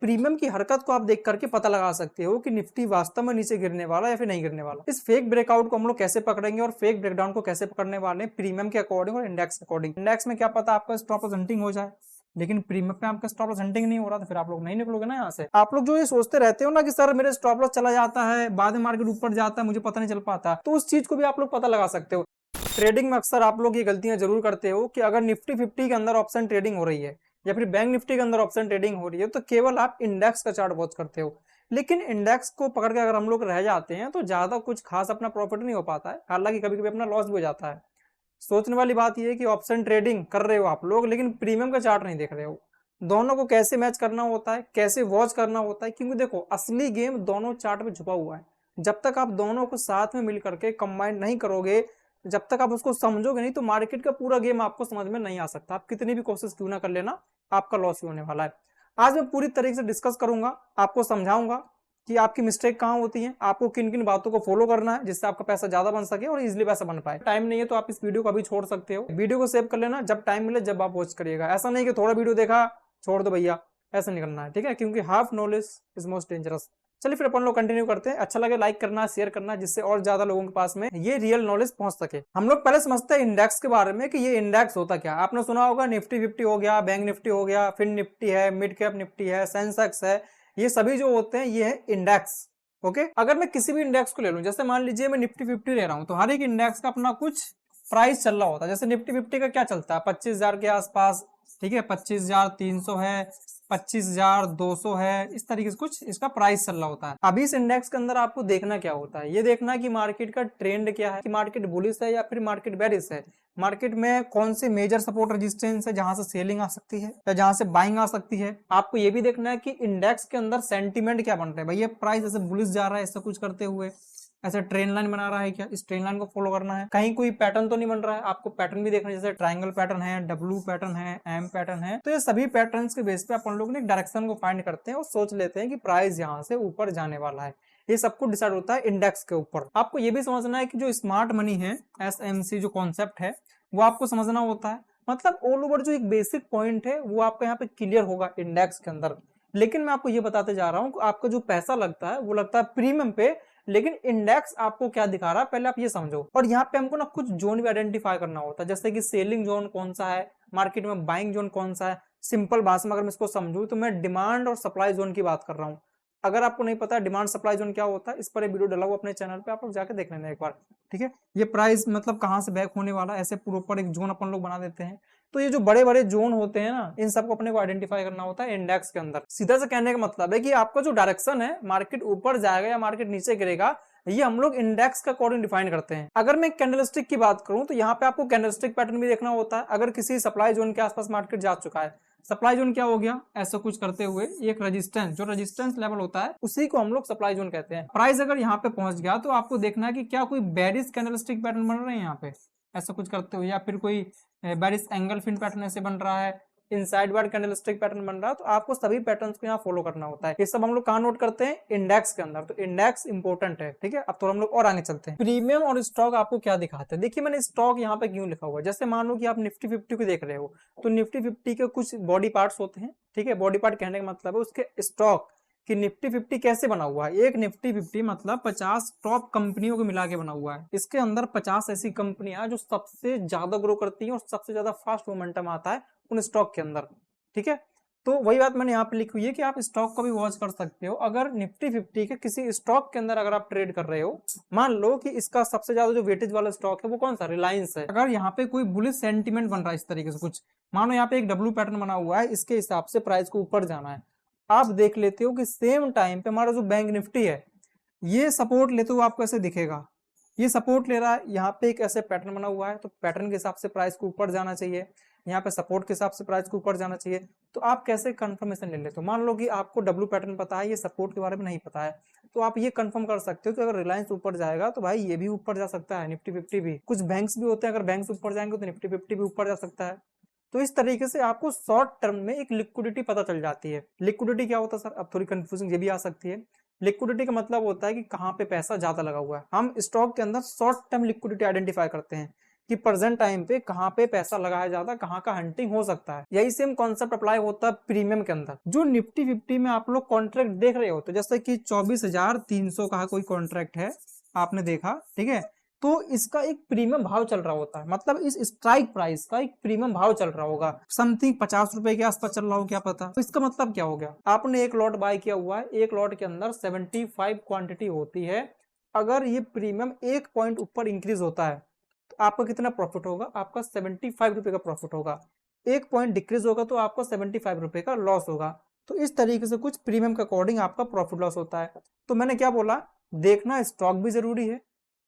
Premium की हरकत को आप देख करके पता लगा सकते हो कि निफ्टी वास्तव में नीचे गिरने वाला या फिर नहीं गिरने वाला। इस फेक ब्रेकआउट को हम लोग कैसे पकड़ेंगे और फेक ब्रेकडाउन को कैसे पकड़ने वाले हैं प्रीमियम के अकॉर्डिंग और इंडेक्स के अकॉर्डिंग। इंडेक्स में क्या पता आपका स्टॉप लॉस हंटिंग हो जाए, लेकिन प्रीमियम पे आपका स्टॉप लॉस हंटिंग नहीं हो रहा तो फिर आप लोग नहीं निकलोगे ना यहाँ से। आप लोग जो ये सोचते रहते हो ना कि सर मेरे स्टॉप लॉस चला जाता है, बाद में मार्केट ऊपर जाता है, मुझे पता नहीं चल पाता, तो उस चीज को भी आप लोग पता लगा सकते हो। ट्रेडिंग में अक्सर आप लोग ये गलतियां जरूर करते हो कि अगर निफ्टी 50 के अंदर ऑप्शन ट्रेडिंग हो रही है या फिर बैंक निफ्टी के अंदर ऑप्शन ट्रेडिंग हो रही है तो केवल आप इंडेक्स का चार्ट वॉच करते हो। लेकिन इंडेक्स को पकड़ के अगर हम लोग रह जाते हैं तो ज्यादा कुछ खास अपना प्रॉफिट नहीं हो पाता है, हालांकि कभी कभी अपना लॉस भी हो जाता है। सोचने वाली बात यह है कि ऑप्शन ट्रेडिंग कर रहे हो आप लोग लेकिन प्रीमियम का चार्ट नहीं देख रहे हो। दोनों को कैसे मैच करना होता है, कैसे वॉच करना होता है, क्योंकि देखो असली गेम दोनों चार्ट में छुपा हुआ है। जब तक आप दोनों को साथ में मिल करके कंबाइन नहीं करोगे, जब तक आप उसको समझोगे नहीं, तो मार्केट का पूरा गेम आपको समझ में नहीं आ सकता। आप कितनी भी कोशिश क्यों ना कर लेना, आपका लॉस ही होने वाला है। आज मैं पूरी तरीके से डिस्कस करूंगा, आपको समझाऊंगा कि आपकी मिस्टेक कहाँ होती है, आपको किन किन बातों को फॉलो करना है जिससे आपका पैसा ज्यादा बन सके और इजिली पैसा बन पाए। टाइम नहीं है तो आप इस वीडियो को अभी छोड़ सकते हो, वीडियो को सेव कर लेना, जब टाइम मिले जब आप वॉच करिएगा। ऐसा नहीं कि थोड़ा वीडियो देखा छोड़ दो भैया, ऐसा नहीं करना है, ठीक है, क्योंकि half knowledge is most dangerous. चलिए फिर अपन लोग कंटिन्यू करते हैं। अच्छा लगे लाइक करना, शेयर करना, जिससे और ज्यादा लोगों के पास में ये रियल नॉलेज पहुंच सके। हम लोग पहले समझते हैं इंडेक्स के बारे में कि ये इंडेक्स होता क्या। आपने सुना होगा निफ्टी 50 हो गया, बैंक निफ्टी हो गया, फिर निफ्टी है, मिड कैप निफ्टी है, सेंसेक्स है, ये सभी जो होते हैं ये है इंडेक्स। ओके, अगर मैं किसी भी इंडेक्स को ले लूं, जैसे मान लीजिए मैं निफ्टी 50 ले रहा हूं, तो हर एक इंडेक्स का अपना कुछ प्राइस चल रहा होता है। जैसे निफ्टी 50 का क्या चलता है, 25,000 के आसपास, ठीक है, 25,300 है, 25,200 है, इस तरीके से कुछ इसका प्राइस चल रहा होता है। अभी इस इंडेक्स के अंदर आपको देखना क्या होता है, ये देखना कि मार्केट का ट्रेंड क्या है, कि मार्केट बुलिश है या फिर मार्केट बेरिश है, मार्केट में कौन से मेजर सपोर्ट रेजिस्टेंस है जहां से सेलिंग आ सकती है या जहां से बाइंग आ सकती है। आपको ये भी देखना है कि इंडेक्स के अंदर सेंटीमेंट क्या बन रहा है, भैया प्राइस ऐसे बुलिश जा रहा है ऐसा कुछ करते हुए, ऐसे ट्रेन लाइन बना रहा है क्या, इस ट्रेन लाइन को फॉलो करना है। कहीं कोई पैटर्न तो नहीं बन रहा है, आपको पैटर्न भी देखना है, जैसे ट्रायंगल पैटर्न है, डब्ल्यू पैटर्न है, एम पैटर्न है। तो ये सभी पैटर्न्स के बेस पे अपन लोग ने एक डायरेक्शन को फाइंड करते हैं और सोच लेते हैं कि प्राइस यहाँ से ऊपर जाने वाला है। ये सब कुछ डिसाइड होता है इंडेक्स के ऊपर। आपको ये भी समझना है कि जो स्मार्ट मनी है, SMC जो कॉन्सेप्ट है, वो आपको समझना होता है। मतलब ऑल ओवर जो एक बेसिक पॉइंट है वो आपको यहाँ पे क्लियर होगा इंडेक्स के अंदर। लेकिन मैं आपको ये बताते जा रहा हूँ कि आपका जो पैसा लगता है वो लगता है प्रीमियम पे, लेकिन इंडेक्स आपको क्या दिखा रहा है पहले आप ये समझो। और यहाँ पे हमको ना कुछ जोन भी आइडेंटिफाई करना होता है, जैसे कि सेलिंग जोन कौन सा है, मार्केट में बाइंग जोन कौन सा है। सिंपल भाषा में अगर मैं इसको समझूं तो मैं डिमांड और सप्लाई जोन की बात कर रहा हूँ। अगर आपको नहीं पता डिमांड सप्लाई जोन क्या होता है, इस पर एक वीडियो डाला हुआ अपने चैनल पे, आप लोग जाके देख लेना एक बार, ठीक है। ये प्राइस मतलब कहाँ से बैक होने वाला, ऐसे प्रॉपर एक जोन अपन लोग बना देते हैं। तो ये जो बड़े बड़े जोन होते हैं ना, इन सबको अपने को आइडेंटिफाई करना होता है इंडेक्स के अंदर। सीधा से कहने का मतलब है कि आपका जो डायरेक्शन है, मार्केट ऊपर जाएगा या मार्केट नीचे गिरेगा, ये हम लोग इंडेक्स का अकॉर्डिंग डिफाइन करते हैं। अगर मैं कैंडलस्टिक की बात करूं तो यहाँ पे आपको कैंडलस्टिक पैटर्न भी देखना होता है। अगर किसी सप्लाई जोन के आसपास मार्केट जा चुका है, सप्लाई जोन क्या हो गया, ऐसा कुछ करते हुए एक रेजिस्टेंस, जो रेजिस्टेंस लेवल होता है उसी को हम लोग सप्लाई जोन कहते हैं। प्राइस अगर यहाँ पे पहुंच गया तो आपको देखना है कि क्या कोई बेरिश कैंडलस्टिक पैटर्न बन रहे हैं यहाँ पे, ऐसा कुछ करते हुए, या फिर कोई बेरिश एंगल फिन पैटर्न ऐसे बन रहा है, इनसाइड वार्ड कैंडलस्टिक पैटर्न बन रहा है। तो आपको सभी पैटर्न्स को यहाँ फॉलो करना होता है। ये सब हम लोग कहाँ नोट करते हैं, इंडेक्स के अंदर। तो इंडेक्स इंपॉर्टेंट है, ठीक है। अब तो हम लोग और आगे चलते हैं। प्रीमियम और स्टॉक आपको क्या दिखाते हैं, देखिए मैंने स्टॉक यहाँ पे क्यों लिखा हुआ है। जैसे मान लो कि आप निफ्टी 50 को देख रहे हो, तो निफ्टी 50 के कुछ बॉडी पार्ट्स होते हैं, ठीक है। बॉडी पार्ट कहने का मतलब है उसके स्टॉक कि निफ्टी 50 कैसे बना हुआ है। एक निफ्टी 50 मतलब 50 टॉप कंपनियों को मिला के बना हुआ है। इसके अंदर 50 ऐसी कंपनियां जो सबसे ज्यादा ग्रो करती हैं और सबसे ज्यादा फास्ट मोमेंटम आता है उन स्टॉक के अंदर, ठीक है। तो वही बात मैंने यहाँ पे लिखी हुई है कि आप स्टॉक को भी वॉच कर सकते हो। अगर निफ्टी 50 के किसी स्टॉक के अंदर अगर आप ट्रेड कर रहे हो, मान लो कि इसका सबसे ज्यादा जो वेटेज वाला स्टॉक है वो कौन सा, रिलायंस है। अगर यहाँ पे कोई बुलिश सेंटीमेंट बन रहा है इस तरीके से कुछ, मानो यहाँ पे एक डब्ल्यू पैटर्न बना हुआ है, इसके हिसाब से प्राइस को ऊपर जाना है, आप देख लेते हो कि सेम टाइम पे हमारा जो बैंक निफ्टी है ये सपोर्ट लेते हुए आपको ऐसे दिखेगा, ये सपोर्ट ले रहा है, यहाँ पे एक ऐसे पैटर्न बना हुआ है, तो पैटर्न के हिसाब से प्राइस को ऊपर जाना चाहिए, यहाँ पे सपोर्ट के हिसाब से प्राइस को ऊपर जाना चाहिए। तो आप कैसे कंफर्मेशन ले लेते हो, मान लो कि आपको डब्ल्यू पैटर्न पता है, ये सपोर्ट के बारे में नहीं पता है, तो आप ये कंफर्म कर सकते हो कि अगर रिलायंस ऊपर जाएगा तो भाई ये भी ऊपर जा सकता है, निफ्टी 50 भी। कुछ बैंक्स भी होते हैं, अगर बैंक्स ऊपर जाएंगे तो निफ्टी 50 भी ऊपर जा सकता है। तो इस तरीके से आपको शॉर्ट टर्म में एक लिक्विडिटी पता चल जाती है। लिक्विडिटी क्या होता है सर, अब थोड़ी कंफ्यूजिंग ये भी आ सकती है। लिक्विडिटी का मतलब होता है कि कहाँ पे पैसा ज्यादा लगा हुआ है। हम स्टॉक के अंदर शॉर्ट टर्म लिक्विडिटी आइडेंटिफाई करते हैं कि प्रेजेंट टाइम पे कहाँ पे पैसा लगाया जाता है, कहाँ का हंटिंग हो सकता है। यही सेम कॉन्सेप्ट अप्लाई होता है प्रीमियम के अंदर। जो निफ्टी 50 में आप लोग कॉन्ट्रैक्ट देख रहे हो, तो जैसे कि 24,300 का कोई कॉन्ट्रैक्ट है, आपने देखा, ठीक है, तो इसका एक प्रीमियम भाव चल रहा होता है, मतलब इस स्ट्राइक प्राइस का एक प्रीमियम भाव चल रहा होगा, समथिंग 50 रुपए के आसपास चल रहा हो, क्या पता। तो इसका मतलब क्या हो गया, आपने एक लॉट बाय किया हुआ है, एक लॉट के अंदर 75 क्वांटिटी होती है। अगर ये प्रीमियम 1 पॉइंट ऊपर इंक्रीज होता है तो आपका कितना प्रॉफिट होगा, आपका 75 रुपए का प्रॉफिट होगा। 1 पॉइंट डिक्रीज होगा तो आपका 75 रुपए का लॉस होगा। तो इस तरीके से कुछ प्रीमियम के अकॉर्डिंग आपका प्रॉफिट लॉस होता है। तो मैंने क्या बोला, देखना स्टॉक भी जरूरी है,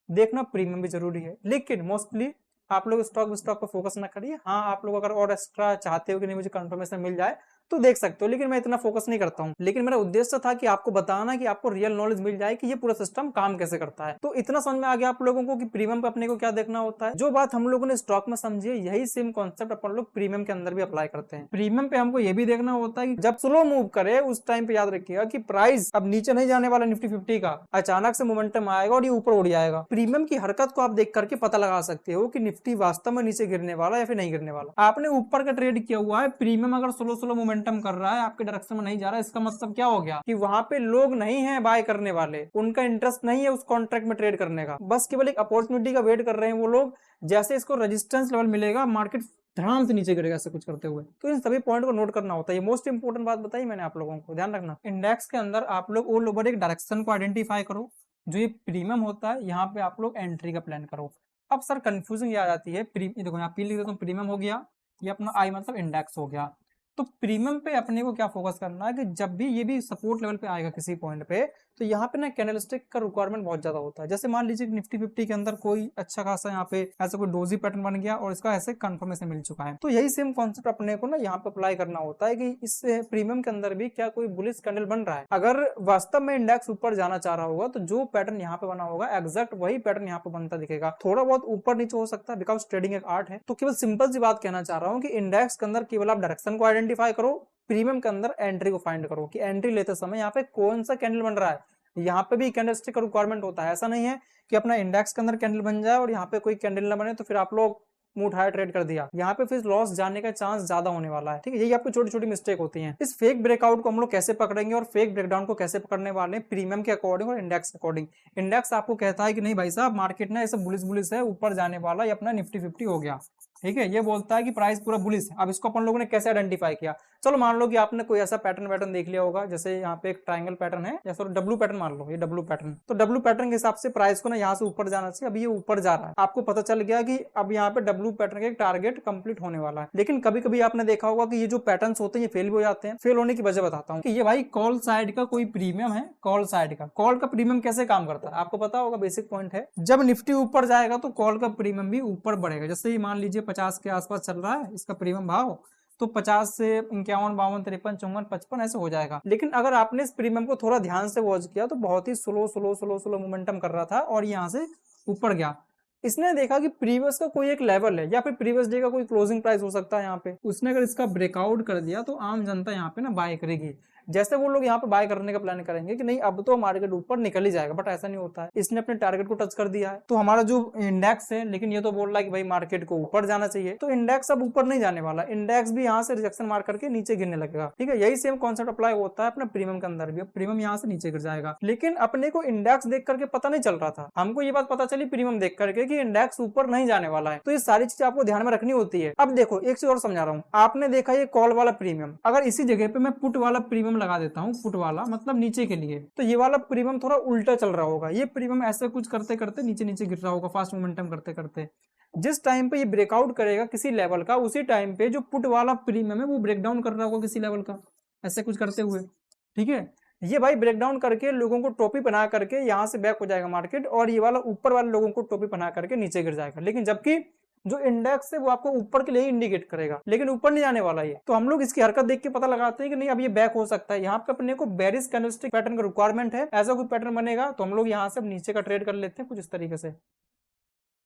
देखना प्रीमियम भी जरूरी है, लेकिन मोस्टली आप लोग स्टॉक पर फोकस ना करिए। हाँ, आप लोग अगर और एक्स्ट्रा चाहते हो कि नहीं मुझे कंफर्मेशन मिल जाए तो देख सकते हो, लेकिन मैं इतना फोकस नहीं करता हूँ। लेकिन मेरा उद्देश्य था कि आपको बताना कि आपको रियल नॉलेज मिल जाए कि ये पूरा सिस्टम काम कैसे करता है। तो इतना समझ में आ गया आप लोगों को कि प्रीमियम पे अपने को क्या देखना होता है। जो बात हम लोगों ने स्टॉक में समझी है, यही सेम कॉन्सेप्ट अपन लोग प्रीमियम के अंदर भी अप्लाई करते हैं। प्रीमियम पे हमको ये भी देखना होता है कि जब स्लो मूव करे उस टाइम पे याद रखिएगा कि प्राइस अब नीचे नहीं जाने वाला निफ्टी 50 का, अचानक से मोमेंटम आएगा और ये ऊपर उड़ जाएगा। प्रीमियम की हरकत को आप देख करके पता लगा सकते हो कि निफ्टी वास्तव में नीचे गिरने वाला या फिर नहीं गिरने वाला। आपने ऊपर का ट्रेड किया हुआ है, प्रीमियम अगर स्लो स्लो मोमेंटम कर रहा है, डायरेक्शन में नहीं जा रहा, इसका मतलब क्या हो गया कि वहां पे लोग नहीं है बाय करने वाले, उनका इंटरेस्ट नहीं है उस कॉन्ट्रैक्ट में ट्रेड करने का, बस केवल एक अपॉर्चुनिटी का वेट कर रहे हैं वो लोग। जैसे इसको रेजिस्टेंस लेवल मिलेगा, मार्केट धड़ाम से नीचे गिरेगा, ऐसे कुछ करते हुए। तो इन सभी पॉइंट को नोट करना होता है। ये मोस्ट इंपोर्टेंट बात बताई मैंने आप लोगों को, ध्यान रखना। इंडेक्स के अंदर आप लोग ऑल ओवर एक डायरेक्शन को आइडेंटिफाई करो, जो ये प्रीमियम होता है, यहाँ पे आप लोग एंट्री का प्लान करो। अब सर कंफ्यूजिंग ये आ जाती है, देखो यहाँ पी लिख देता हूँ, प्रीमियम हो गया, ये अपना आई मतलब इंडेक्स हो गया। तो प्रीमियम पे अपने को क्या फोकस करना है कि जब भी ये भी सपोर्ट लेवल पे आएगा किसी पॉइंट पे, तो यहाँ पे ना कैंडलस्टिक का रिक्वायरमेंट बहुत ज्यादा होता है। जैसे मान लीजिए निफ्टी 50 के अंदर कोई अच्छा खासा यहाँ पे ऐसा कोई डोजी पैटर्न बन गया और इसका ऐसे कंफर्मेशन मिल चुका है, तो यही सेम कॉन्सेप्ट अपने को ना यहाँ पे अप्लाई करना होता है कि इस प्रीमियम के अंदर भी क्या कोई बुलिश कैंडल बन रहा है। अगर वास्तव में इंडेक्स ऊपर जाना चाह रहा होगा तो जो पैटर्न यहाँ पे बना होगा एग्जैक्ट वही पैटर्न यहाँ पे बनता दिखेगा। थोड़ा बहुत ऊपर नीचे हो सकता है, बिकॉज ट्रेडिंग एक आर्ट है। तो केवल सिंपल सी बात कहना चाह रहा हूँ कि इंडेक्स के अंदर केवल आप डायरेक्शन को आइडेंटिफाई करो, प्रीमियम के अंदर एंट्री को फाइंड करो कि एंट्री लेते समय यहाँ पे कौन सा कैंडल बन रहा है। यहाँ पे भी कैंडलस्टिक का रिक्वायरमेंट होता है, ऐसा नहीं है कि अपना इंडेक्स के अंदर कैंडल बन जाए और यहाँ पे कोई कैंडल ना बने तो फिर आप लोग मुंह उठाया ट्रेड कर दिया, यहाँ पे फिर लॉस जाने का चांस ज्यादा होने वाला है। ठीक है, यही आपकी छोटी छोटी मिस्टेक होती हैं। इस फेक ब्रेकआउट को हम लोग कैसे पकड़ेंगे और फेक ब्रेकडाउन को कैसे पकड़ने वाले हैं, प्रीमियम के अकॉर्डिंग और इंडेक्स के अकॉर्डिंग। इंडेक्स आपको कहता है कि नहीं भाई साहब मार्केट ना ऐसे बुलिस बुलिस है, ऊपर जाने वाला, ये अपना निफ्टी 50 हो गया, ठीक है, ये बोलता है कि प्राइस पूरा बुलिस है। अब इसको अपन लोगों ने कैसे आइडेंटिफाई किया, चलो मान लो कि आपने कोई ऐसा पैटर्न देख लिया होगा, जैसे यहाँ पे एक ट्रायंगल पैटर्न है या सॉरी डब्ल्यू पैटर्न मान लो, ये डब्ल्यू पैटर्न, तो डब्ल्यू पैटर्न के हिसाब से प्राइस को ना यहाँ से ऊपर जाना चाहिए। अब ये ऊपर जा रहा है, आपको पता चल गया कि अब यहाँ पे डब्ल्यू पैटर्न का एक टारगेट कंप्लीट होने वाला है। लेकिन कभी कभी आपने देखा होगा कि ये जो पैटर्न होते हैं ये फेल भी हो जाते हैं। फेल होने की वजह बताता हूँ कि ये भाई कॉल साइड का कोई प्रीमियम है, कॉल साइड का, कॉल का प्रीमियम कैसे काम करता है आपको पता होगा, बेसिक पॉइंट है। जब निफ्टी ऊपर जाएगा तो कॉल का प्रीमियम भी ऊपर बढ़ेगा। जैसे मान लीजिए 50 के आसपास चल रहा है इसका प्रीमियम भाव, तो 50 से 51, 52, 53, 54, 55 ऐसे हो जाएगा। लेकिन अगर आपने इस प्रीमियम को थोड़ा ध्यान से वॉच किया तो बहुत ही स्लो मोमेंटम कर रहा था और यहाँ से ऊपर गया। इसने देखा कि प्रीवियस का कोई एक लेवल है या फिर प्रीवियस डे का कोई क्लोजिंग प्राइस हो सकता है यहाँ पे, उसने अगर इसका ब्रेकआउट कर दिया तो आम जनता यहाँ पे ना बाय करेगी। जैसे वो लोग यहाँ पे बाय करने का प्लान करेंगे कि नहीं अब तो मार्केट ऊपर निकल ही जाएगा, बट ऐसा नहीं होता है। इसने अपने टारगेट को टच कर दिया है, तो हमारा जो इंडेक्स है, लेकिन ये तो बोल रहा है कि भाई मार्केट को ऊपर जाना चाहिए, तो इंडेक्स अब ऊपर नहीं जाने वाला, इंडेक्स भी यहाँ से रिजेक्शन मार करके नीचे गिरने लगेगा। ठीक है, यही सेम कॉन्सेप्ट अप्लाई होता है अपना प्रीमियम के अंदर भी। प्रीमियम यहाँ से नीचे गिर जाएगा, लेकिन अपने को इंडेक्स देख करके पता नहीं चल रहा था, हमको ये बात पता चली प्रीमियम देख करके कि इंडेक्स ऊपर नहीं जाने वाला है। तो ये सारी चीजें आपको ध्यान में रखनी होती है। अब देखो एक चीज और समझा रहा हूँ, आपने देखा ये कॉल वाला प्रीमियम, अगर इसी जगह पे मैं पुट वाला प्रीमियम लगा देता हूँ, पुट वाला मतलब नीचे के लिए, तो ये वाला प्रीमियम थोड़ा उल्टा चल रहा होगा। ये प्रीमियम ऐसे कुछ करते करते नीचे नीचे गिर रहा होगा, फास्ट मोमेंटम करते करते। जिस टाइम पे ये ब्रेकआउट करेगा किसी लेवल का, उसी टाइम पे जो पुट वाला प्रीमियम है वो ब्रेकडाउन कर रहा होगा किसी लेवल का, ऐसे कुछ करते हुए। ठीक है, ये भाई ब्रेकडाउन करके लोगों को टोपी बना करके यहाँ से बैक हो जाएगा मार्केट, और ये वाला ऊपर वाले लोगों को टोपी बना करके नीचे गिर जाएगा। लेकिन जबकि जो इंडेक्स है वो आपको ऊपर के लिए इंडिकेट करेगा, लेकिन ऊपर नहीं जाने वाला ये। तो हम लोग इसकी हरकत देख के पता लगाते हैं कि नहीं अब ये बैक हो सकता है। यहाँ पे अपने को बेरिश कैंडलस्टिक पैटर्न का रिक्वायरमेंट है, ऐसा कोई पैटर्न बनेगा तो हम लोग यहाँ से नीचे का ट्रेड कर लेते हैं कुछ इस तरीके से।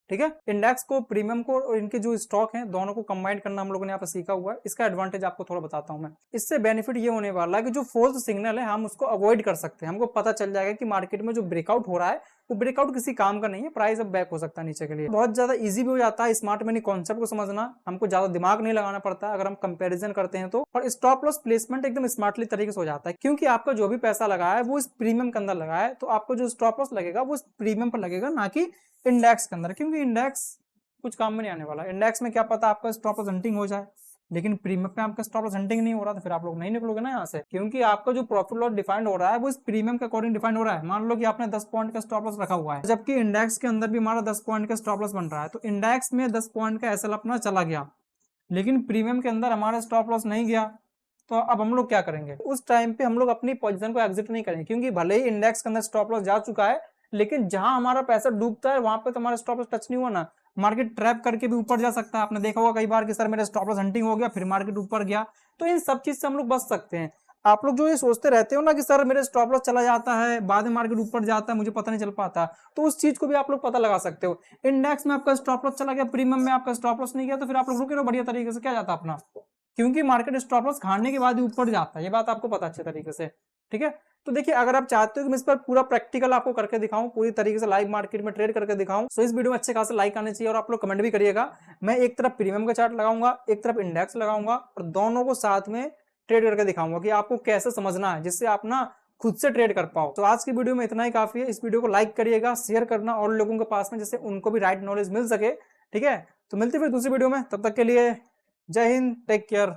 ठीक है। इंडेक्स को, प्रीमियम को और इनके जो स्टॉक हैं दोनों को कंबाइन करना हम लोगों ने यहाँ पर सीखा हुआ है। इसका एडवांटेज आपको थोड़ा बताता हूँ मैं। इससे बेनिफिट ये होने वाला है कि जो फोर्स सिग्नल है हम उसको अवॉइड कर सकते हैं। हमको पता चल जाएगा कि मार्केट में जो ब्रेकआउट हो रहा है वो ब्रेकआउट किसी काम का नहीं है, प्राइस अब बैक हो सकता है नीचे के लिए। बहुत ज्यादा इजी भी हो जाता है स्मार्ट मनी कॉन्सेप्ट को समझना, हमको ज्यादा दिमाग नहीं लगाना पड़ता अगर हम कंपैरिजन करते हैं तो। और स्टॉप लॉस प्लेसमेंट एकदम स्मार्टली तरीके से हो जाता है, क्योंकि आपका जो भी पैसा लगा है वो इस प्रीमियम के अंदर लगा है, तो आपको जो स्टॉप लॉस लगेगा वो इस प्रीमियम पर लगेगा, ना कि इंडेक्स के अंदर। क्योंकि इंडेक्स कुछ काम में नहीं आने वाला। इंडेक्स में क्या पता आपका स्टॉप लॉस हंटिंग हो जाए, लेकिन प्रीमियम पे आपका स्टॉप लॉस हंटिंग नहीं हो रहा, तो फिर आप लोग नहीं निकलोगे ना यहाँ से, क्योंकि आपका जो प्रॉफिट लॉस डिफाइंड हो रहा है वो इस प्रीमियम के अकॉर्डिंग डिफाइंड हो रहा है। मान लो कि आपने 10 पॉइंट का स्टॉप लॉस रखा हुआ है, जबकि इंडेक्स के अंदर भी हमारा 10 पॉइंट का स्टॉप लॉस बन रहा है, तो इंडेक्स में 10 पॉइंट का एसएल अपना चला गया, लेकिन प्रीमियम के अंदर हमारा स्टॉप लॉस नहीं गया, तो अब हम लोग क्या करेंगे? उस टाइम पे हम लोग अपनी पोजीशन को एग्जिट नहीं करेंगे, क्योंकि भले ही इंडेक्स के अंदर स्टॉप लॉस जा चुका है, लेकिन जहां हमारा पैसा डूबता है वहां पे तो हमारा स्टॉप लॉस टच नहीं हुआ ना। मार्केट ट्रैप करके भी ऊपर जा सकता है, आपने देखा होगा कई बार कि सर मेरा स्टॉप लॉस हंटिंग हो गया, फिर मार्केट ऊपर गया। तो इन सब चीज से हम लोग बच सकते हैं। आप लोग जो ये सोचते रहते हो ना कि सर मेरे स्टॉप लॉस चला जाता है, बाद में मार्केट ऊपर जाता है, मुझे पता नहीं चल पाता, तो उस चीज को भी आप लोग पता लगा सकते हो। इंडेक्स में आपका स्टॉप लॉस चला गया, प्रीमियम में आपका स्टॉप लॉस नहीं गया, तो फिर आप लोग रुके रहो बढ़िया तरीके से, क्या जाता अपना, क्योंकि मार्केट स्टॉप लॉस खाने के बाद ही ऊपर जाता है, ये बात आपको पता अच्छे तरीके से। ठीक है, तो देखिए अगर आप चाहते हो कि मैं इस पर पूरा प्रैक्टिकल आपको करके दिखाऊं, पूरी तरीके से लाइव मार्केट में ट्रेड करके दिखाऊं, तो इस वीडियो में अच्छे खासे लाइक आने चाहिए और आप लोग कमेंट भी करिएगा। मैं एक तरफ प्रीमियम का चार्ट लगाऊंगा, एक तरफ इंडेक्स लगाऊंगा, और दोनों को साथ में ट्रेड करके दिखाऊंगा कि आपको कैसे समझना है, जिससे आप ना खुद से ट्रेड कर पाओ। तो आज की वीडियो में इतना ही काफी है। इस वीडियो को लाइक करिएगा, शेयर करना और लोगों के पास में, जिससे उनको भी राइट नॉलेज मिल सके। ठीक है, तो मिलते फिर दूसरी वीडियो में, तब तक के लिए जय हिंद, टेक केयर।